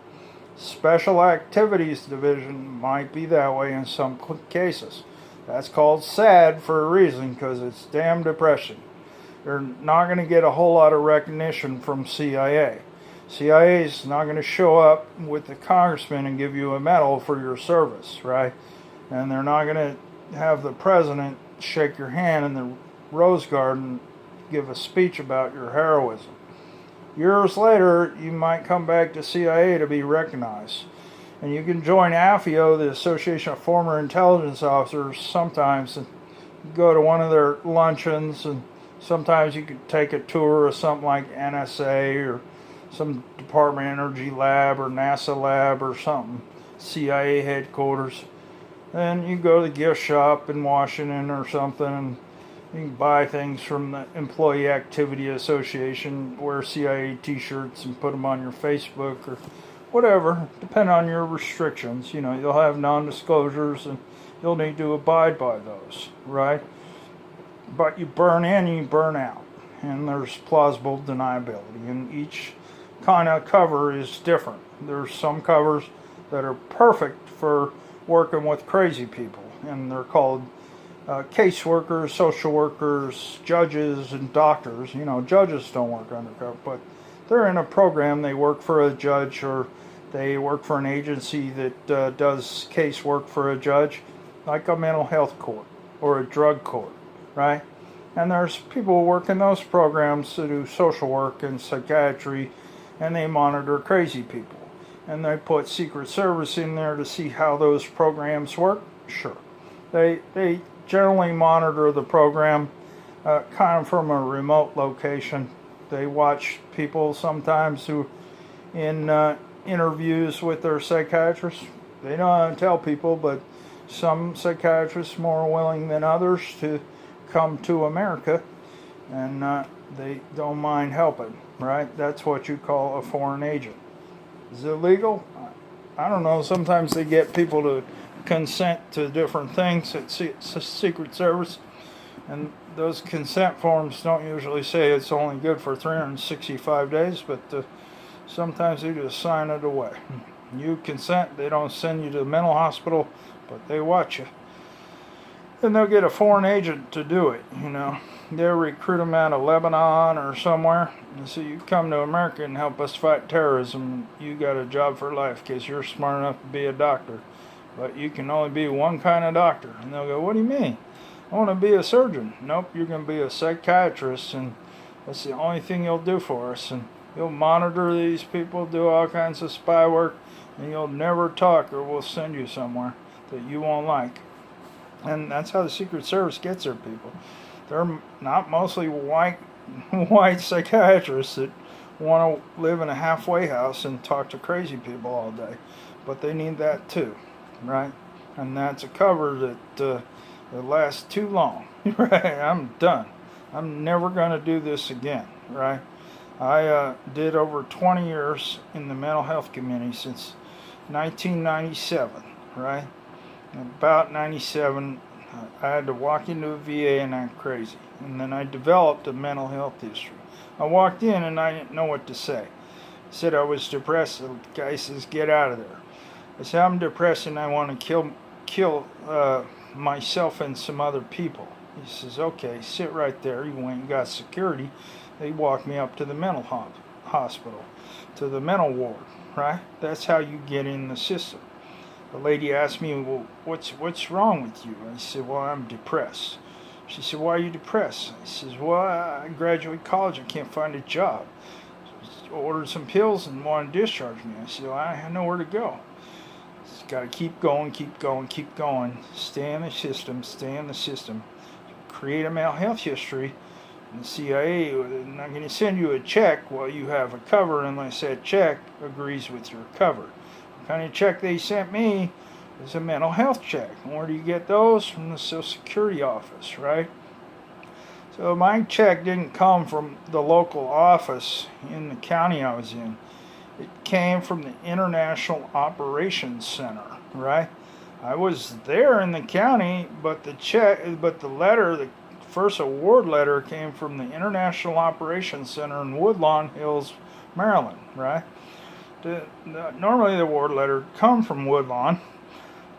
A: Special Activities Division might be that way in some cases. That's called SAD for a reason, because it's damn depressing. You're not going to get a whole lot of recognition from CIA. CIA is not going to show up with the congressman and give you a medal for your service, right? And they're not going to have the president shake your hand in the Rose Garden give a speech about your heroism. Years later, you might come back to CIA to be recognized. And you can join AFIO, the Association of Former Intelligence Officers, sometimes and go to one of their luncheons, and sometimes you could take a tour of something like NSA or some Department of Energy lab or NASA lab or something, CIA headquarters. Then you go to the gift shop in Washington or something, and you can buy things from the Employee Activity Association, wear CIA t-shirts and put them on your Facebook or whatever, depending on your restrictions. You know, you'll have non-disclosures and you'll need to abide by those, right? But you burn in, you burn out. And there's plausible deniability. And each kind of cover is different. There's some covers that are perfect for working with crazy people. And they're called caseworkers, social workers, judges, and doctors. You know, judges don't work undercover, but they're in a program. They work for a judge, or they work for an agency that does casework for a judge, like a mental health court or a drug court, right? And there's people who work in those programs to do social work and psychiatry, and they monitor crazy people. And they put Secret Service in there to see how those programs work? Sure. They generally monitor the program kind of from a remote location. They watch people sometimes who, in interviews with their psychiatrists, they don't want to tell people, but some psychiatrists are more willing than others to come to America, and they don't mind helping, right? That's what you call a foreign agent. Is it legal? I don't know. Sometimes they get people to consent to different things at Secret Service, and those consent forms don't usually say it's only good for 365 days, but sometimes they just sign it away. You consent, they don't send you to the mental hospital, but they watch you. And they'll get a foreign agent to do it, you know. They'll recruit them out of Lebanon or somewhere, and say, you come to America and help us fight terrorism. You got a job for life because you're smart enough to be a doctor. But you can only be one kind of doctor. And they'll go, what do you mean? I want to be a surgeon. Nope, you're going to be a psychiatrist, and that's the only thing you'll do for us. And you'll monitor these people, do all kinds of spy work, and you'll never talk, or we'll send you somewhere that you won't like. And that's how the Secret Service gets their people. They're not mostly white psychiatrists that want to live in a halfway house and talk to crazy people all day, but they need that too, right? And that's a cover that lasts too long, right? I'm done. I'm never going to do this again, right? I did over 20 years in the mental health community since 1997, right? About 97, I had to walk into a VA and act crazy. And then I developed a mental health history. I walked in and I didn't know what to say. I said I was depressed. The guy says, get out of there. I said, I'm depressed and I want to kill myself and some other people. He says, okay, sit right there. He went and got security. They walked me up to the mental hospital, to the mental ward, right? That's how you get in the system. The lady asked me, well, what's wrong with you? I said, well, I'm depressed. She said, why are you depressed? I said, well, I graduated college. I can't find a job. She ordered some pills and wanted to discharge me. I said, well, I have nowhere to go. Just got to keep going, keep going, keep going. Stay in the system, stay in the system. Create a mental health history. And the CIA is not going to send you a check while you have a cover unless that check agrees with your cover. The kind of check they sent me is a mental health check. And where do you get those? From the Social Security office, right? So my check didn't come from the local office in the county I was in. It came from the International Operations Center, right? I was there in the county, but the letter, the first award letter came from the International Operations Center in Woodlawn Hills, Maryland, right? Normally the award letter would come from Woodlawn,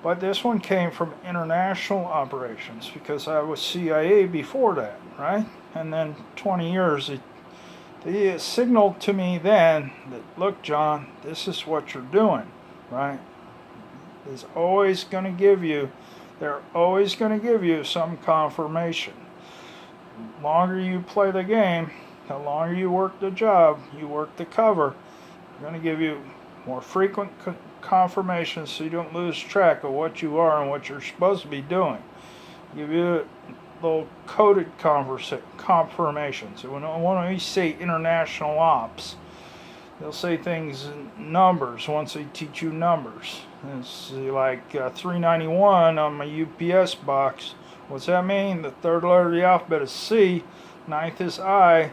A: but this one came from International Operations because I was CIA before that, right? And then 20 years, they signaled to me then that, look, John, this is what you're doing, right? They're always going to give you some confirmation. The longer you play the game, the longer you work the job, you work the cover, they're going to give you more frequent confirmations so you don't lose track of what you are and what you're supposed to be doing. Give you little coded confirmations. So when we say international ops, they'll say things in numbers once they teach you numbers. It's like 391 on my UPS box. What's that mean? The third letter of the alphabet is C, ninth is I,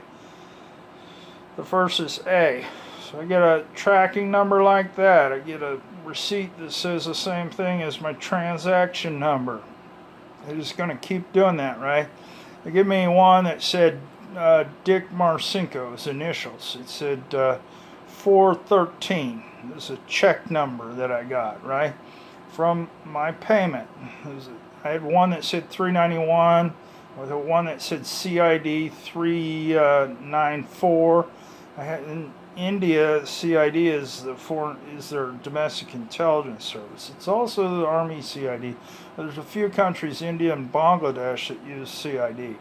A: the first is A. So I get a tracking number like that. I get a receipt that says the same thing as my transaction number. They're just going to keep doing that, right? They give me one that said Dick Marcinko's initials. It said 413. This is a check number that I got, right? From my payment. I had one that said 391, or the one that said CID 394. I had in India, CID is their domestic intelligence service. It's also the Army CID. There's a few countries, India and Bangladesh, that use CID.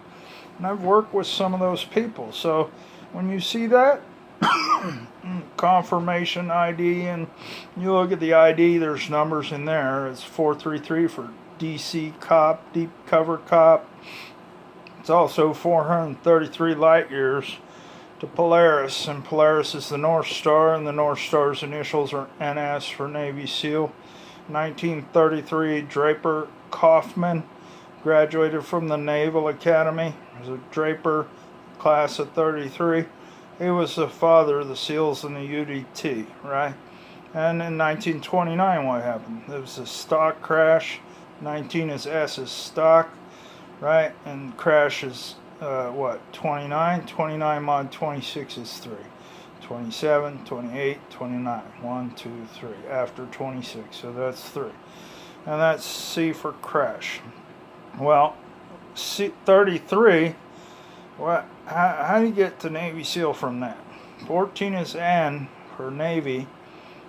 A: And I've worked with some of those people. So when you see that, confirmation ID, and you look at the ID, there's numbers in there. It's 433 for DC cop, deep cover cop. It's also 433 light years to Polaris, and Polaris is the North Star, and the North Star's initials are NS for Navy SEAL. 1933, Draper Kaufman graduated from the Naval Academy. He was a Draper, class of 33. He was the father of the SEALs and the UDT, right? And in 1929, what happened? There was a stock crash. 19 is S is stock, right? And crash is 29? 29 mod 26 is 3. 27, 28, 29. 1, 2, 3. After 26, so that's 3. And that's C for crash. Well, C 33, how do you get to Navy SEAL from that? 14 is N for Navy,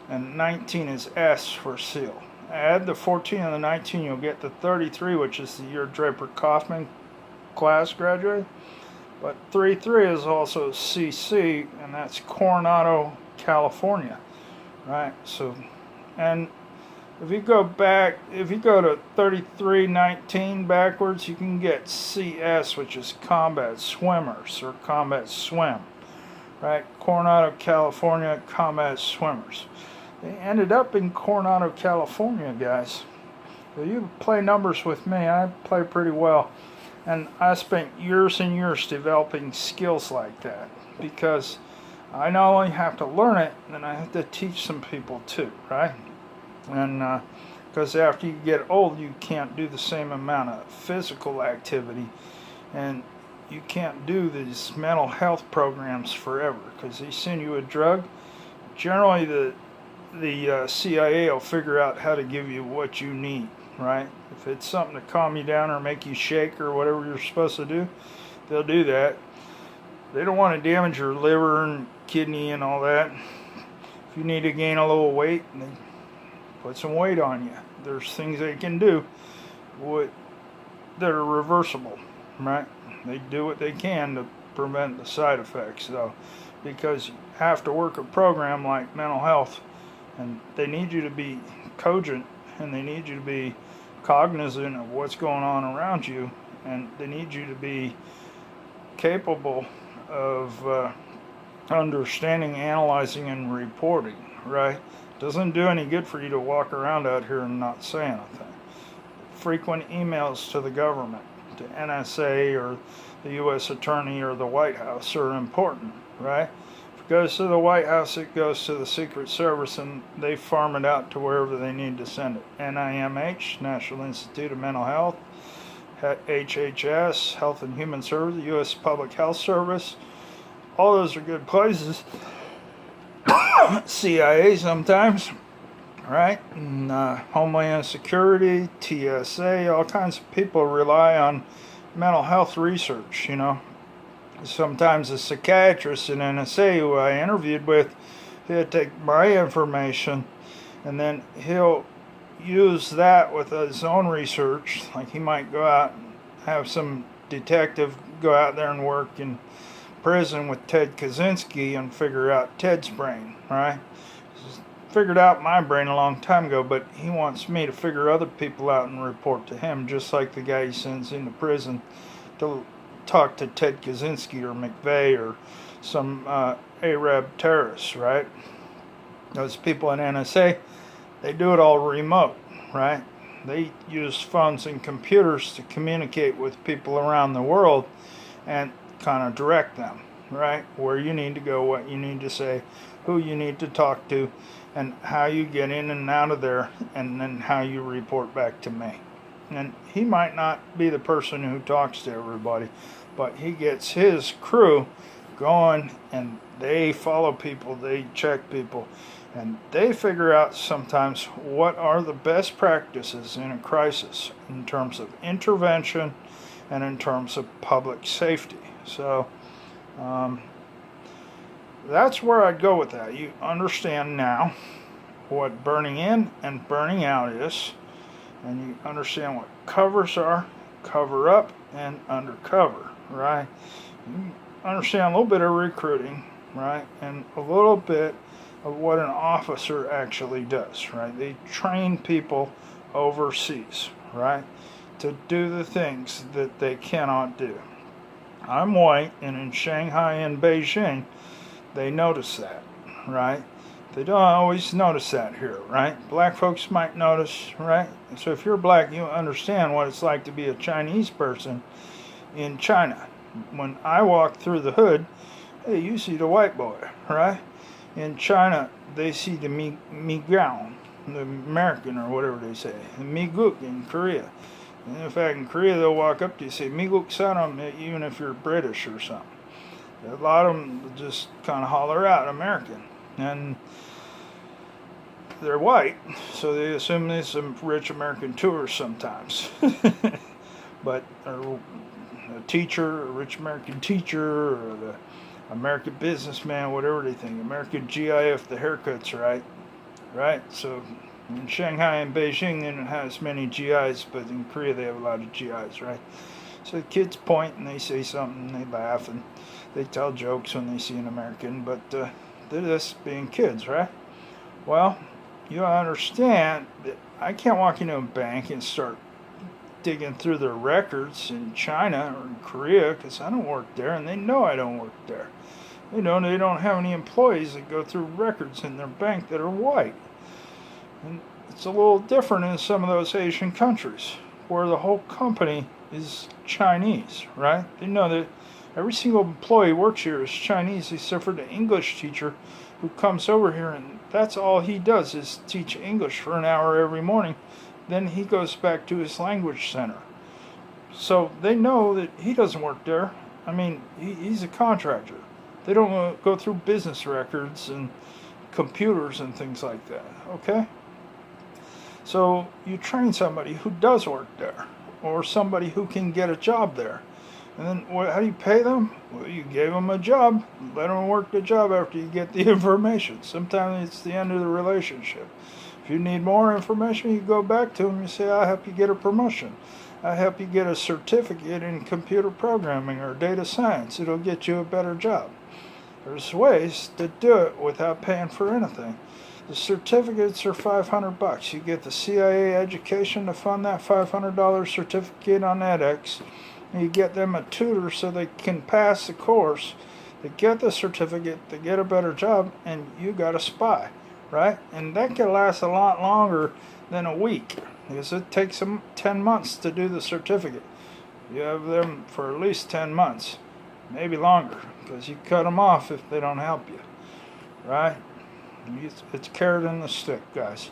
A: and 19 is S for SEAL. Add the 14 and the 19, you'll get the 33, which is the year Draper Kaufman class graduated. But 33 is also CC, and that's Coronado, California, right? So, and if you go back, if you go to 3319 backwards, you can get CS, which is Combat Swimmers or Combat Swim, right? Coronado, California, Combat Swimmers. They ended up in Coronado, California, guys. So you play numbers with me, I play pretty well. And I spent years and years developing skills like that, because I not only have to learn it, then I have to teach some people too, right? And because after you get old, you can't do the same amount of physical activity, and you can't do these mental health programs forever, because they send you a drug. Generally, the CIA will figure out how to give you what you need, right? If it's something to calm you down or make you shake or whatever you're supposed to do, they'll do that. They don't want to damage your liver and kidney and all that. If you need to gain a little weight, they put some weight on you. There's things they can do that are reversible, right? They do what they can to prevent the side effects, though, because you have to work a program like mental health, and they need you to be cogent, and they need you to be cognizant of what's going on around you, and they need you to be capable of understanding, analyzing, and reporting, right? Doesn't do any good for you to walk around out here and not say anything. Frequent emails to the government, to NSA or the U.S. Attorney or the White House are important, right? If it goes to the White House, it goes to the Secret Service, and they farm it out to wherever they need to send it. NIMH, National Institute of Mental Health, HHS, Health and Human Services, U.S. Public Health Service. All those are good places. CIA sometimes, right? And, Homeland Security, TSA, all kinds of people rely on mental health research, you know. Sometimes a psychiatrist in NSA who I interviewed with, he'll take my information and then he'll use that with his own research. Like he might go out and have some detective go out there and work in prison with Ted Kaczynski and figure out Ted's brain, right? Figured out my brain a long time ago, but he wants me to figure other people out and report to him, just like the guy he sends into prison to talk to Ted Kaczynski or McVeigh or some Arab terrorists, right? Those people in NSA, they do it all remote, right? They use phones and computers to communicate with people around the world and kind of direct them, right? Where you need to go, what you need to say, who you need to talk to, and how you get in and out of there, and then how you report back to me. And he might not be the person who talks to everybody, but he gets his crew going, and they follow people, they check people, and they figure out sometimes what are the best practices in a crisis in terms of intervention and in terms of public safety. So that's where I'd go with that. You understand now what burning in and burning out is, and you understand what covers are, cover up, and undercover, right? You understand a little bit of recruiting, right? And a little bit of what an officer actually does, right? They train people overseas, right, to do the things that they cannot do. I'm white, and in Shanghai and Beijing, they notice that, right? They don't always notice that here, right? Black folks might notice, right? So if you're black, you understand what it's like to be a Chinese person in China. When I walk through the hood, hey, you see the white boy, right? In China, they see the Migaon, the American or whatever they say, the Miguk in Korea. And in fact, in Korea, they'll walk up to you and say, Miguk Sanam, even if you're British or something. A lot of them just kind of holler out American. And they're white, so they assume there's some rich American tourists sometimes. But a teacher, a rich American teacher, or the American businessman, whatever they think. American GI if the haircut's right. Right? So in Shanghai and Beijing, they don't have as many GIs, but in Korea they have a lot of GIs, right? So the kids point and they say something, and they laugh, and they tell jokes when they see an American, but they're just being kids, right? Well, you understand that I can't walk into a bank and start digging through their records in China or in Korea, because I don't work there, and they know I don't work there. They don't have any employees that go through records in their bank that are white. And it's a little different in some of those Asian countries where the whole company is Chinese, right? They know that every single employee who works here is Chinese, except for the English teacher who comes over here, and that's all he does is teach English for an hour every morning. Then he goes back to his language center. So they know that he doesn't work there. I mean, he's a contractor. They don't go through business records and computers and things like that, okay? So you train somebody who does work there, or somebody who can get a job there. And then how do you pay them? Well, you gave them a job. Let them work the job after you get the information. Sometimes it's the end of the relationship. If you need more information, you go back to them. You say, I'll help you get a promotion. I'll help you get a certificate in computer programming or data science. It'll get you a better job. There's ways to do it without paying for anything. The certificates are $500. You get the CIA education to fund that $500 certificate on edX. You get them a tutor so they can pass the course. They get the certificate, they get a better job, and you got a spy, right? And that could last a lot longer than a week, because it takes them 10 months to do the certificate. You have them for at least 10 months, maybe longer, because you cut them off if they don't help you, right? It's carrot and the stick, guys.